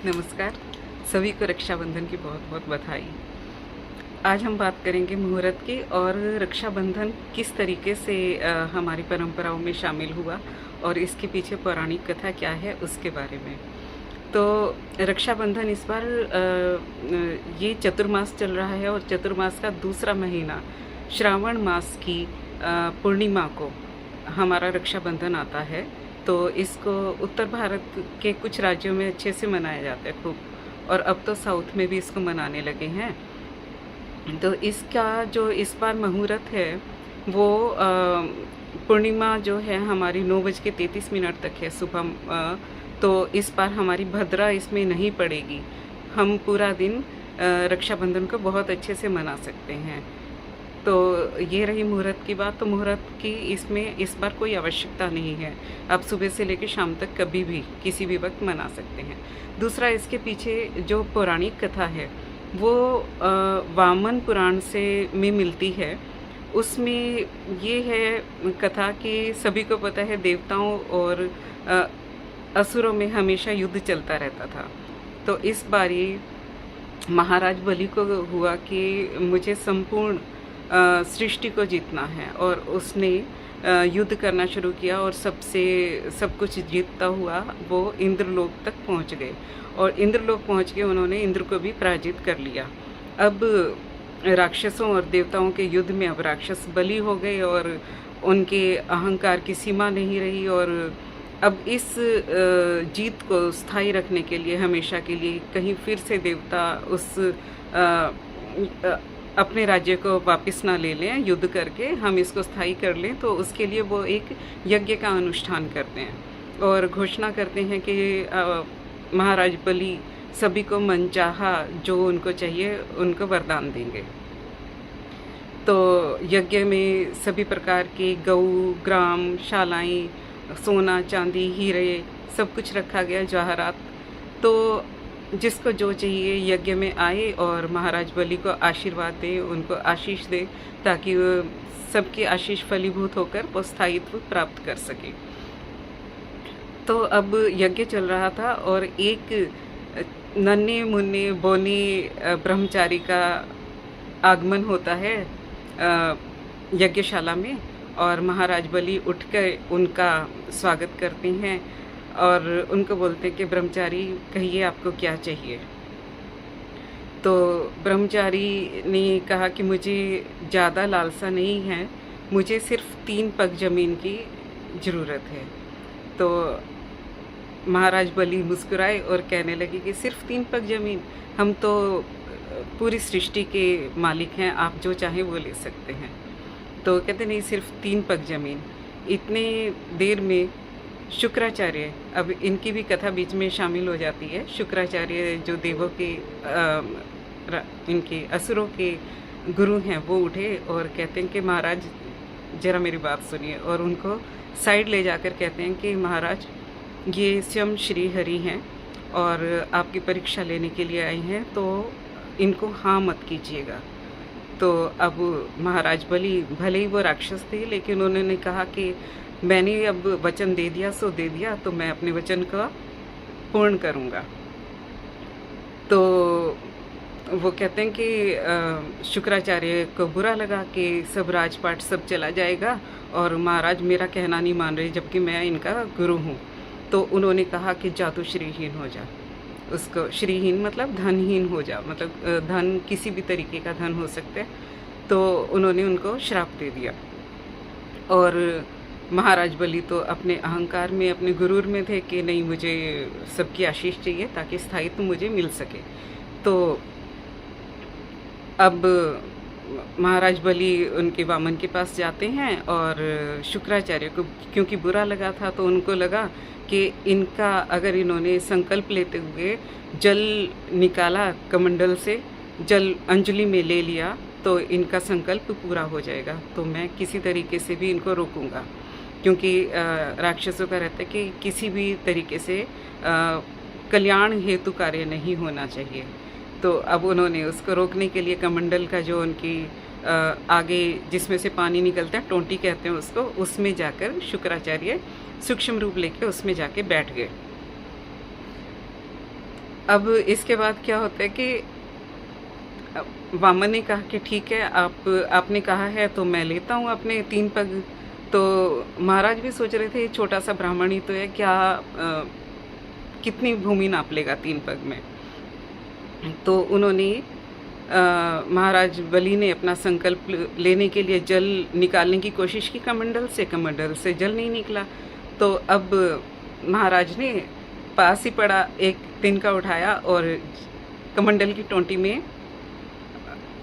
नमस्कार। सभी को रक्षाबंधन की बहुत बहुत बधाई। आज हम बात करेंगे मुहूर्त की और रक्षाबंधन किस तरीके से हमारी परंपराओं में शामिल हुआ और इसके पीछे पौराणिक कथा क्या है उसके बारे में। तो रक्षाबंधन इस बार ये चतुर्मास चल रहा है और चतुर्मास का दूसरा महीना श्रावण मास की पूर्णिमा को हमारा रक्षाबंधन आता है। तो इसको उत्तर भारत के कुछ राज्यों में अच्छे से मनाया जाता है खूब, और अब तो साउथ में भी इसको मनाने लगे हैं। तो इसका जो इस बार मुहूर्त है वो पूर्णिमा जो है हमारी 9:33 तक है सुबह। तो इस बार हमारी भद्रा इसमें नहीं पड़ेगी। हम पूरा दिन रक्षाबंधन को बहुत अच्छे से मना सकते हैं। तो ये रही मुहूर्त की बात। तो मुहूर्त की इसमें इस बार कोई आवश्यकता नहीं है। आप सुबह से लेकर शाम तक कभी भी किसी भी वक्त मना सकते हैं। दूसरा, इसके पीछे जो पौराणिक कथा है वो वामन पुराण से में मिलती है। उसमें ये है कथा कि सभी को पता है देवताओं और असुरों में हमेशा युद्ध चलता रहता था। तो इस बारी महाराज बलि को हुआ कि मुझे संपूर्ण सृष्टि को जीतना है, और उसने युद्ध करना शुरू किया और सब कुछ जीतता हुआ वो इंद्रलोक तक पहुंच गए। और इंद्रलोक पहुंच के उन्होंने इंद्र को भी पराजित कर लिया। अब राक्षसों और देवताओं के युद्ध में अब राक्षस बलि हो गए और उनके अहंकार की सीमा नहीं रही। और अब इस जीत को स्थायी रखने के लिए हमेशा के लिए कहीं फिर से देवता उस अपने राज्य को वापस ना ले लें, युद्ध करके हम इसको स्थायी कर लें। तो उसके लिए वो एक यज्ञ का अनुष्ठान करते हैं और घोषणा करते हैं कि महाराज बलि सभी को मनचाहा जो उनको चाहिए उनको वरदान देंगे। तो यज्ञ में सभी प्रकार के गौ, ग्राम, शालाएं, सोना, चांदी, हीरे सब कुछ रखा गया, जवाहरात। तो जिसको जो चाहिए यज्ञ में आए और महाराज बलि को आशीर्वाद दे, उनको आशीष दे, ताकि वो सबकी आशीष फलीभूत होकर वो स्थायित्व प्राप्त कर सके। तो अब यज्ञ चल रहा था और एक नन्हे मुन्ने बोने ब्रह्मचारी का आगमन होता है यज्ञशाला में, और महाराज बलि उठकर उनका स्वागत करते हैं और उनको बोलते हैं कि ब्रह्मचारी कहिए आपको क्या चाहिए। तो ब्रह्मचारी ने कहा कि मुझे ज़्यादा लालसा नहीं है, मुझे सिर्फ 3 पग ज़मीन की ज़रूरत है। तो महाराज बलि मुस्कुराए और कहने लगे कि सिर्फ 3 पग ज़मीन, हम तो पूरी सृष्टि के मालिक हैं, आप जो चाहें वो ले सकते हैं। तो कहते नहीं, सिर्फ 3 पग ज़मीन। इतने देर में शुक्राचार्य, अब इनकी भी कथा बीच में शामिल हो जाती है। शुक्राचार्य जो देवों के इनके असुरों के गुरु हैं, वो उठे और कहते हैं कि महाराज जरा मेरी बात सुनिए। और उनको साइड ले जाकर कहते हैं कि महाराज ये स्वयं श्री हरि हैं और आपकी परीक्षा लेने के लिए आए हैं, तो इनको हाँ मत कीजिएगा। तो अब महाराज बलि भले ही वो राक्षस थे, लेकिन उन्होंने कहा कि मैंने अब वचन दे दिया सो दे दिया, तो मैं अपने वचन का पूर्ण करूँगा। तो वो कहते हैं कि शुक्राचार्य को बुरा लगा कि सब राजपाट सब चला जाएगा और महाराज मेरा कहना नहीं मान रहे, जबकि मैं इनका गुरु हूँ। तो उन्होंने कहा कि जा तू श्रीहीन हो जा। उसको श्रीहीन मतलब धनहीन हो जा, मतलब धन किसी भी तरीके का धन हो सकता है। तो उन्होंने उनको श्राप दे दिया। और महाराज बलि तो अपने अहंकार में, अपने गुरूर में थे कि नहीं, मुझे सबकी आशीष चाहिए ताकि स्थायित्व मुझे मिल सके। तो अब महाराज बलि उनके वामन के पास जाते हैं और शुक्राचार्य को क्योंकि बुरा लगा था, तो उनको लगा कि इनका अगर इन्होंने संकल्प लेते हुए जल निकाला कमंडल से, जल अंजलि में ले लिया, तो इनका संकल्प पूरा हो जाएगा। तो मैं किसी तरीके से भी इनको रोकूंगा, क्योंकि राक्षसों का रहता है कि किसी भी तरीके से कल्याण हेतु कार्य नहीं होना चाहिए। तो अब उन्होंने उसको रोकने के लिए कमंडल का जो उनकी आगे जिसमें से पानी निकलता है, टोंटी कहते हैं उसको, उसमें जाकर शुक्राचार्य सूक्ष्म रूप लेके उसमें जाके बैठ गए। अब इसके बाद क्या होता है कि वामन ने कहा कि ठीक है, आपने कहा है तो मैं लेता हूँ अपने 3 पग। तो महाराज भी सोच रहे थे छोटा सा ब्राह्मण ही तो है, क्या कितनी भूमि नाप लेगा 3 पग में। तो उन्होंने महाराज बलि ने अपना संकल्प लेने के लिए जल निकालने की कोशिश की कमंडल से जल नहीं निकला। तो अब महाराज ने पास ही पड़ा एक तिनका उठाया और कमंडल की टोंटी में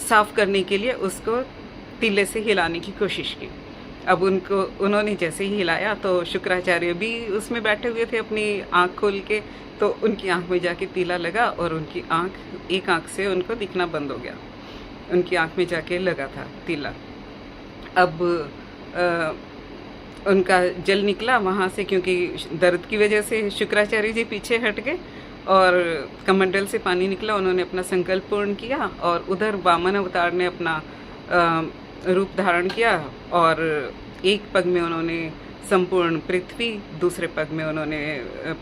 साफ करने के लिए उसको तीले से हिलाने की कोशिश की। अब उन्होंने जैसे ही हिलाया तो शुक्राचार्य भी उसमें बैठे हुए थे अपनी आँख खोल के, तो उनकी आँख में जाके तीला लगा और उनकी एक आँख से उनको दिखना बंद हो गया। उनकी आँख में जाके लगा था तीला। अब उनका जल निकला वहाँ से, क्योंकि दर्द की वजह से शुक्राचार्य जी पीछे हट गए और कमंडल से पानी निकला। उन्होंने अपना संकल्प पूर्ण किया और उधर वामन अवतार ने अपना रूप धारण किया और एक पग में उन्होंने संपूर्ण पृथ्वी, दूसरे पग में उन्होंने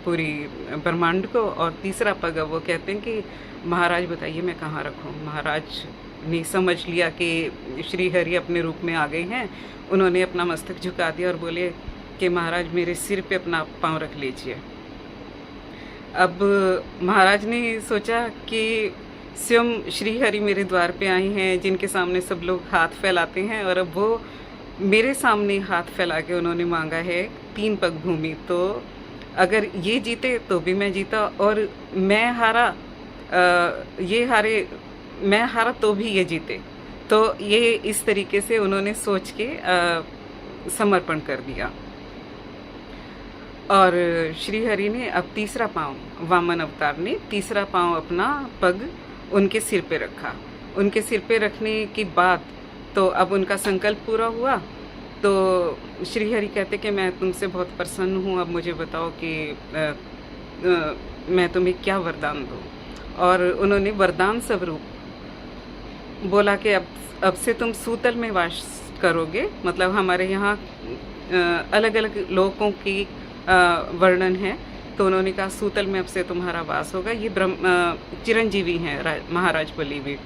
पूरी ब्रह्मांड को, और तीसरा पग वो कहते हैं कि महाराज बताइए मैं कहाँ रखूँ। महाराज ने समझ लिया कि श्री हरि अपने रूप में आ गए हैं। उन्होंने अपना मस्तक झुका दिया और बोले कि महाराज मेरे सिर पे अपना पाँव रख लीजिए। अब महाराज ने सोचा कि स्वयं श्री हरि मेरे द्वार पे आई हैं, जिनके सामने सब लोग हाथ फैलाते हैं, और अब वो मेरे सामने हाथ फैला के उन्होंने मांगा है 3 पग भूमि। तो अगर ये जीते तो भी मैं जीता, और मैं हारा मैं हारा तो भी ये जीते। तो ये इस तरीके से उन्होंने सोच के समर्पण कर दिया। और श्री हरि ने अब तीसरा पाँव, वामन अवतार ने तीसरा पाँव अपना पग उनके सिर पे रखा। उनके सिर पे रखने के बाद तो अब उनका संकल्प पूरा हुआ। तो श्री हरि कहते कि मैं तुमसे बहुत प्रसन्न हूँ, अब मुझे बताओ कि मैं तुम्हें क्या वरदान दूँ। और उन्होंने वरदान स्वरूप बोला कि अब से तुम सूतल में वास करोगे। मतलब हमारे यहाँ अलग अलग लोकों की वर्णन है, तो उन्होंने कहा सूतल में अब से तुम्हारा वास होगा। ये चिरंजीवी हैं महाराज बलि भी,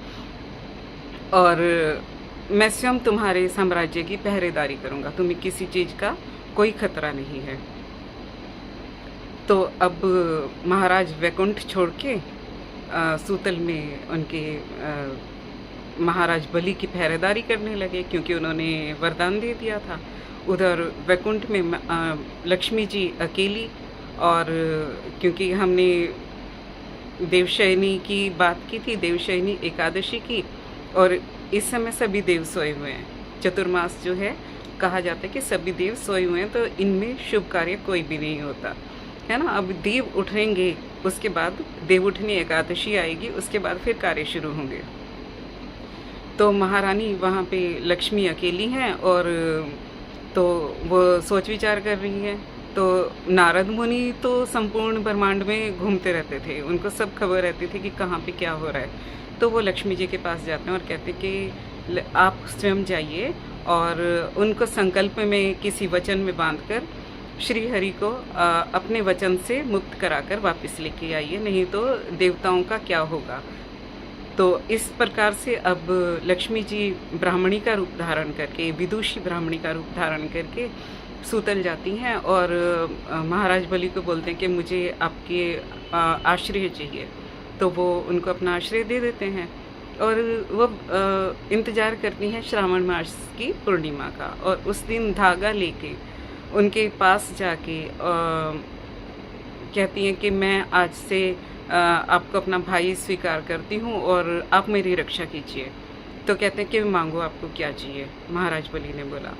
और मैं स्वयं तुम्हारे साम्राज्य की पहरेदारी करूंगा, तुम्हें किसी चीज़ का कोई खतरा नहीं है। तो अब महाराज वैकुंठ छोड़ के सूतल में उनके महाराज बलि की पहरेदारी करने लगे, क्योंकि उन्होंने वरदान दे दिया था। उधर वैकुंठ में लक्ष्मी जी अकेली, और क्योंकि हमने देवशयनी की बात की थी, देवशयनी एकादशी की, और इस समय सभी देव सोए हुए हैं। चतुर्मास जो है कहा जाता है कि सभी देव सोए हुए हैं, तो इनमें शुभ कार्य कोई भी नहीं होता है ना। अब देव उठेंगे, उसके बाद देव उठनी एकादशी आएगी, उसके बाद फिर कार्य शुरू होंगे। तो महारानी वहाँ पे लक्ष्मी अकेली हैं, और तो वो सोच विचार कर रही है। तो नारद मुनि तो संपूर्ण ब्रह्मांड में घूमते रहते थे, उनको सब खबर रहती थी कि कहाँ पे क्या हो रहा है। तो वो लक्ष्मी जी के पास जाते हैं और कहते कि आप स्वयं जाइए और उनको संकल्प में किसी वचन में बांधकर श्री हरि को अपने वचन से मुक्त कराकर वापस लेके आइए, नहीं तो देवताओं का क्या होगा। तो इस प्रकार से अब लक्ष्मी जी ब्राह्मणी का रूप धारण करके, विदुषी ब्राह्मणी का रूप धारण करके सूतल जाती हैं, और महाराज बलि को बोलते हैं कि मुझे आपके आश्रय चाहिए। तो वो उनको अपना आश्रय दे देते हैं, और वो इंतज़ार करती हैं श्रावण मास की पूर्णिमा का, और उस दिन धागा लेके उनके पास जाके कहती हैं कि मैं आज से आपको अपना भाई स्वीकार करती हूँ और आप मेरी रक्षा कीजिए। तो कहते हैं कि मांगो, आपको क्या चाहिए। महाराज बलि ने बोला,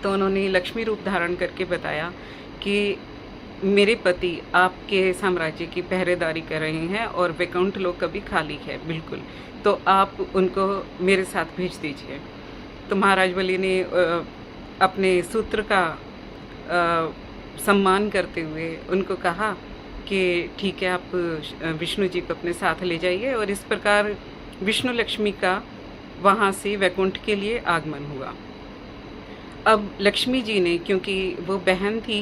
तो उन्होंने लक्ष्मी रूप धारण करके बताया कि मेरे पति आपके साम्राज्य की पहरेदारी कर रहे हैं और वैकुंठ लोक कभी खाली है बिल्कुल, तो आप उनको मेरे साथ भेज दीजिए। तो महाराज बलि ने अपने सूत्र का सम्मान करते हुए उनको कहा कि ठीक है, आप विष्णु जी को अपने साथ ले जाइए, और इस प्रकार विष्णु लक्ष्मी का वहाँ से वैकुंठ के लिए आगमन हुआ। अब लक्ष्मी जी ने, क्योंकि वो बहन थी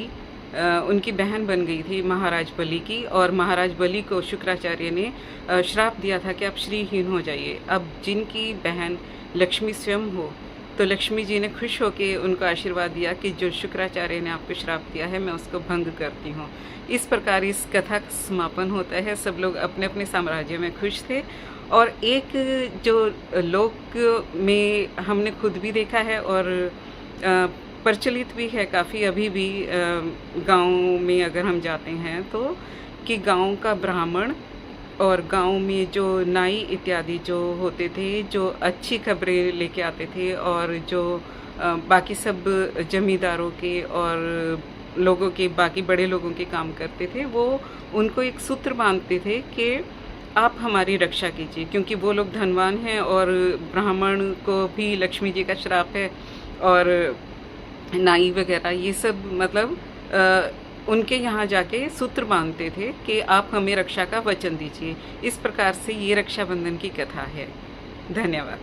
उनकी बहन बन गई थी महाराज बलि की, और महाराज बलि को शुक्राचार्य ने श्राप दिया था कि आप श्रीहीन हो जाइए। अब जिनकी बहन लक्ष्मी स्वयं हो, तो लक्ष्मी जी ने खुश होकर उनको आशीर्वाद दिया कि जो शुक्राचार्य ने आपको श्राप दिया है मैं उसको भंग करती हूँ। इस प्रकार इस कथा का समापन होता है। सब लोग अपने अपने साम्राज्य में खुश थे। और एक जो लोक में हमने खुद भी देखा है और प्रचलित भी है काफ़ी अभी भी, गांव में अगर हम जाते हैं तो, कि गांव का ब्राह्मण और गांव में जो नाई इत्यादि जो होते थे, जो अच्छी खबरें लेके आते थे, और जो बाकी सब जमींदारों के और लोगों के, बाकी बड़े लोगों के काम करते थे, वो उनको एक सूत्र बांधते थे कि आप हमारी रक्षा कीजिए, क्योंकि वो लोग धनवान हैं और ब्राह्मण को भी लक्ष्मी जी का श्राप है, और नाई वगैरह ये सब मतलब उनके यहाँ जाके सूत्र बांधते थे कि आप हमें रक्षा का वचन दीजिए। इस प्रकार से ये रक्षाबंधन की कथा है। धन्यवाद।